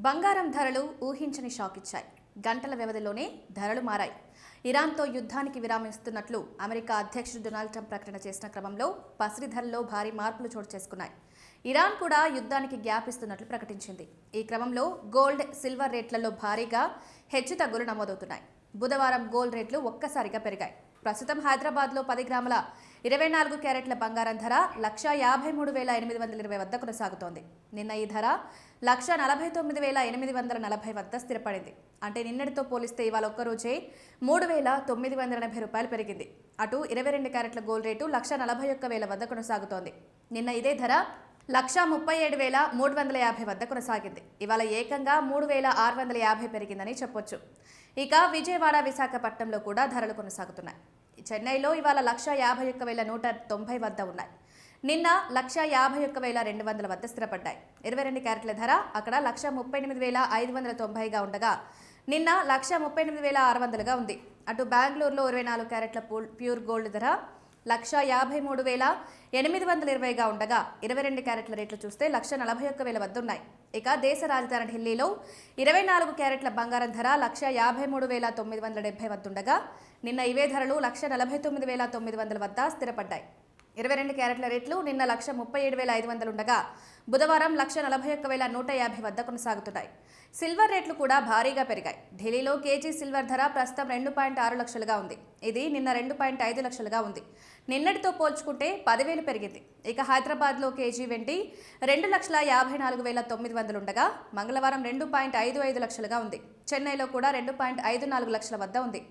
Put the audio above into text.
బంగారం ధరలు ఊహించని షాక్ ఇచ్చాయి. గంటల వ్యవధిలోనే ధరలు మారాయి. ఇరాన్తో యుద్ధానికి విరామిస్తున్నట్లు అమెరికా అధ్యక్షుడు డొనాల్డ్ ట్రంప్ ప్రకటన చేసిన క్రమంలో పసిడి ధరల్లో భారీ మార్పులు చోటు చేసుకున్నాయి. ఇరాన్ కూడా యుద్ధానికి గ్యాప్ ఇస్తున్నట్లు ప్రకటించింది. ఈ క్రమంలో గోల్డ్, సిల్వర్ రేట్లలో భారీగా హెచ్చుతగ్గులు నమోదవుతున్నాయి. బుధవారం గోల్డ్ రేట్లు ఒక్కసారిగా పెరిగాయి. ప్రస్తుతం హైదరాబాద్లో 10 గ్రాముల 24 క్యారెట్ల బంగారం ధర 1,53,820 వద్ద కొనసాగుతోంది. నిన్న ఈ ధర 1,49,840 వద్ద స్థిరపడింది. అంటే నిన్నటితో పోలిస్తే ఇవాళ ఒక్కరోజే 3,980 రూపాయలు పెరిగింది. అటు 22 క్యారెట్ల గోల్డ్ రేటు 1,41,000 వద్ద కొనసాగుతోంది. నిన్న ఇదే ధర 1,37,350 వద్ద కొనసాగింది. ఇవాళ ఏకంగా 3,650 పెరిగిందని చెప్పొచ్చు. ఇక విజయవాడ, విశాఖపట్నంలో కూడా ధరలు కొనసాగుతున్నాయి. చెన్నైలో ఇవాళ 1,51,190 వద్ద ఉన్నాయి. నిన్న 1,51,200 వద్ద స్థిరపడ్డాయి. 22 క్యారెట్ల ధర అక్కడ 1,38,590గా ఉండగా నిన్న 1,38,600గా ఉంది. అటు బెంగళూరులో 24 క్యారెట్ల ప్యూర్ గోల్డ్ ధర 1,53,820గా ఉండగా 22 క్యారెట్ల రేట్లు చూస్తే 1,41,000 వద్ద ఉన్నాయి. ఇక దేశ రాజధాని ఢిల్లీలో 24 క్యారెట్ల బంగారం ధర 1,53,970 వద్ద ఉండగా నిన్న ఇవే ధరలు 1,49,900 వద్ద స్థిరపడ్డాయి. 22 క్యారెట్ల రేట్లు నిన్న 1,37,500 ఉండగా బుధవారం 1,41,150 వద్ద కొనసాగుతున్నాయి. సిల్వర్ రేట్లు కూడా భారీగా పెరిగాయి. ఢిల్లీలో కేజీ సిల్వర్ ధర ప్రస్తుతం 2.6 లక్షలుగా ఉంది. ఇది నిన్న 2.5 లక్షలుగా ఉంది. నిన్నటితో పోల్చుకుంటే 10,000 పెరిగింది. ఇక హైదరాబాద్లో కేజీ వెండి 2,54,900 ఉండగా మంగళవారం 2.55 లక్షలుగా ఉంది. చెన్నైలో కూడా 2.54 లక్షల వద్ద ఉంది.